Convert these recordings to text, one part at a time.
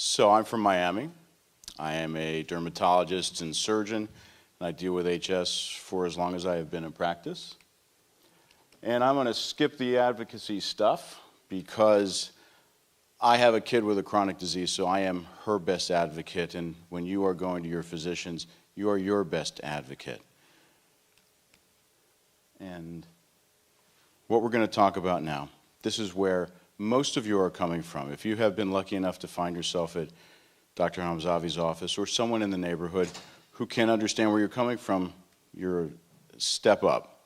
So I'm from Miami. I am a dermatologist and surgeon, and I deal with HS for as long as I have been in practice. And I'm going to skip the advocacy stuff because I have a kid with a chronic disease, so I am her best advocate, and when you are going to your physicians, you are your best advocate. And what we're going to talk about now, this is where most of you are coming from. If you have been lucky enough to find yourself at Dr. Hamzavi's office or someone in the neighborhood who can understand where you're coming from, you're a step up.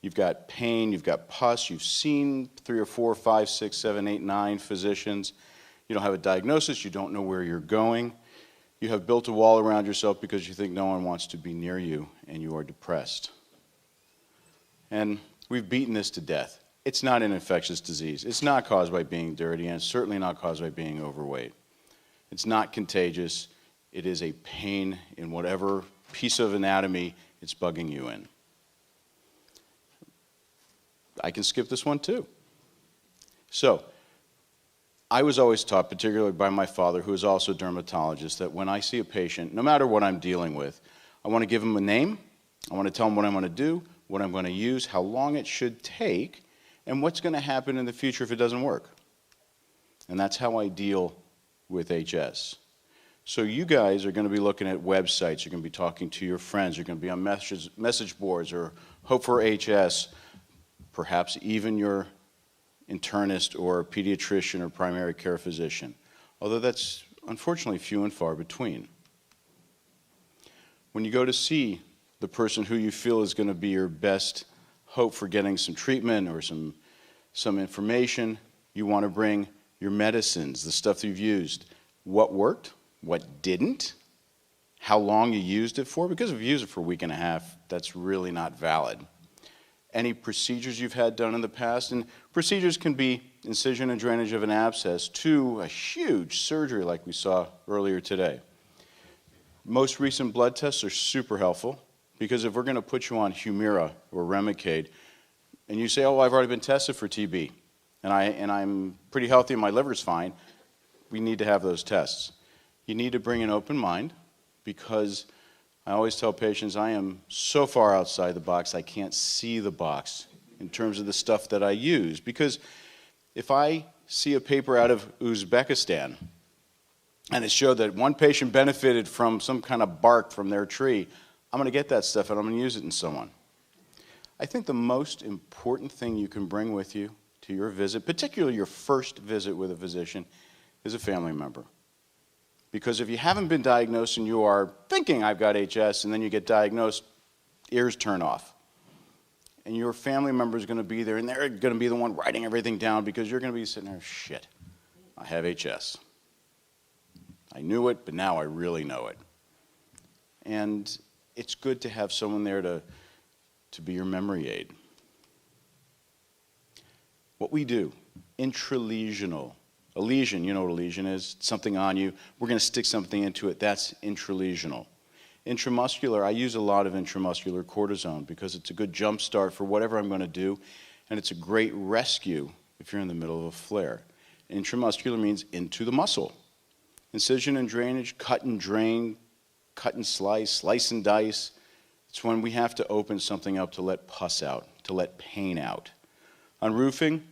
You've got pain, you've got pus, you've seen 3 or 4, 5, 6, 7, 8, 9 physicians. You don't have a diagnosis, you don't know where you're going. You have built a wall around yourself because you think no one wants to be near you, and you are depressed. And we've beaten this to death. It's not an infectious disease. It's not caused by being dirty, and it's certainly not caused by being overweight. It's not contagious. It is a pain in whatever piece of anatomy it's bugging you in. I can skip this one too. So, I was always taught, particularly by my father, who is also a dermatologist, that when I see a patient, no matter what I'm dealing with, I want to give him a name, I want to tell him what I'm going to do, what I'm going to use, how long it should take, and what's going to happen in the future if it doesn't work. And that's how I deal with HS. So you guys are going to be looking at websites, you're going to be talking to your friends, you're going to be on message boards or Hope for HS, perhaps even your internist or pediatrician or primary care physician, although that's unfortunately few and far between. When you go to see the person who you feel is going to be your best hope for getting some treatment or some information, you want to bring your medicines, the stuff that you've used, what worked, what didn't, how long you used it for, because if you use it for a week and a half, that's really not valid. Any procedures you've had done in the past, and procedures can be incision and drainage of an abscess to a huge surgery like we saw earlier today. Most recent blood tests are super helpful, because if we're going to put you on Humira or Remicade, and you say, oh, I've already been tested for TB, and I'm pretty healthy and my liver's fine, we need to have those tests. You need to bring an open mind, because I always tell patients I am so far outside the box I can't see the box in terms of the stuff that I use. Because if I see a paper out of Uzbekistan, and it showed that one patient benefited from some kind of bark from their tree, I'm going to get that stuff and I'm going to use it in someone. I think the most important thing you can bring with you to your visit, particularly your first visit with a physician, is a family member. Because if you haven't been diagnosed and you are thinking I've got HS and then you get diagnosed, ears turn off. And your family member is going to be there and they're going to be the one writing everything down because you're going to be sitting there, shit, I have HS. I knew it, but now I really know it. And it's good to have someone there to be your memory aid. What we do, intralesional. A lesion, you know what a lesion is? It's something on you. We're going to stick something into it. That's intralesional. Intramuscular, I use a lot of intramuscular cortisone because it's a good jump start for whatever I'm going to do, and it's a great rescue if you're in the middle of a flare. Intramuscular means into the muscle. Incision and drainage, cut and drain, cut and slice and dice. It's when we have to open something up to let pus out, to let pain out. On roofing,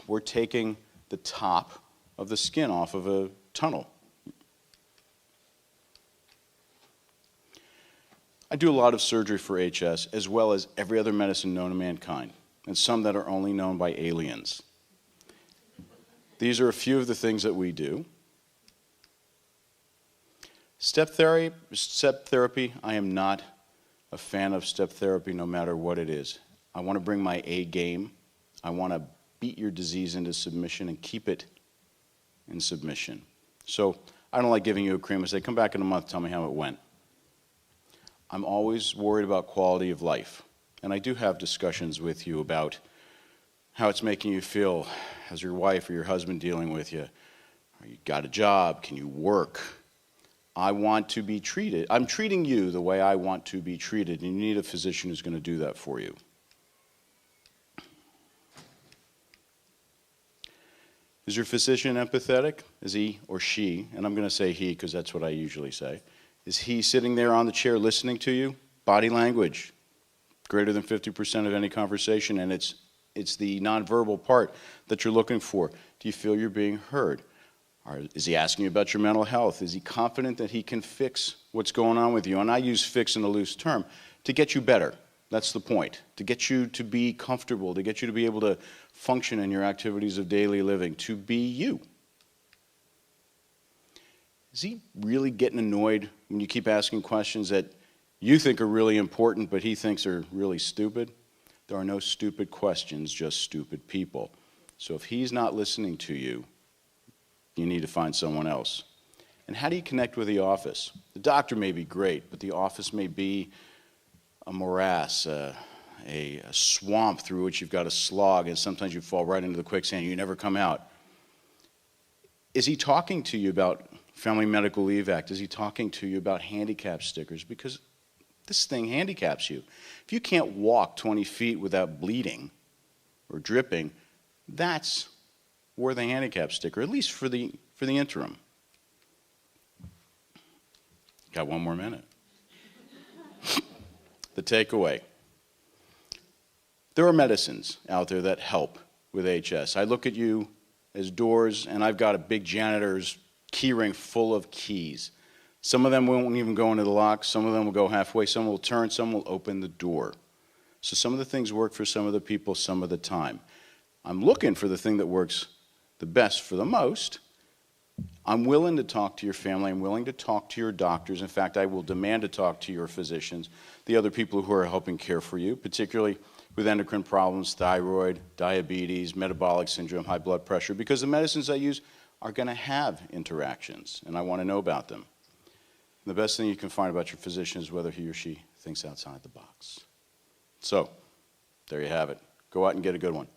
we're taking the top of the skin off of a tunnel. I do a lot of surgery for HS as well as every other medicine known to mankind, and some that are only known by aliens. These are a few of the things that we do. Step therapy, I am not a fan of step therapy no matter what it is. I want to bring my A game. I want to beat your disease into submission and keep it in submission. So I don't like giving you a cream and say, come back in a month, tell me how it went. I'm always worried about quality of life. And I do have discussions with you about how it's making you feel. How's your wife or your husband dealing with you? You got a job? Can you work? I want to be treated. I'm treating you the way I want to be treated, and you need a physician who's going to do that for you. Is your physician empathetic? Is he or she, and I'm going to say he because that's what I usually say, is he sitting there on the chair listening to you? Body language, greater than 50% of any conversation, and it's the nonverbal part that you're looking for. Do you feel you're being heard? Or is he asking you about your mental health? Is he confident that he can fix what's going on with you? And I use fix in a loose term to get you better. That's the point. To get you to be comfortable, to get you to be able to function in your activities of daily living, to be you. Is he really getting annoyed when you keep asking questions that you think are really important, but he thinks are really stupid? There are no stupid questions, just stupid people. So if he's not listening to you, you need to find someone else. And how do you connect with the office? The doctor may be great, but the office may be a morass, a swamp through which you've got to slog, and sometimes you fall right into the quicksand and you never come out. Is he talking to you about Family Medical Leave Act? Is he talking to you about handicap stickers? Because this thing handicaps you. If you can't walk 20 feet without bleeding or dripping, that's worth a handicap sticker, at least for the interim. Got one more minute. The takeaway. There are medicines out there that help with HS. I look at you as doors, and I've got a big janitor's key ring full of keys. Some of them won't even go into the lock. Some of them will go halfway. Some will turn. Some will open the door. So some of the things work for some of the people some of the time. I'm looking for the thing that works the best for the most. I'm willing to talk to your family. I'm willing to talk to your doctors. In fact, I will demand to talk to your physicians, the other people who are helping care for you, particularly with endocrine problems, thyroid, diabetes, metabolic syndrome, high blood pressure, because the medicines I use are going to have interactions, and I want to know about them. And the best thing you can find about your physician is whether he or she thinks outside the box. So, there you have it. Go out and get a good one.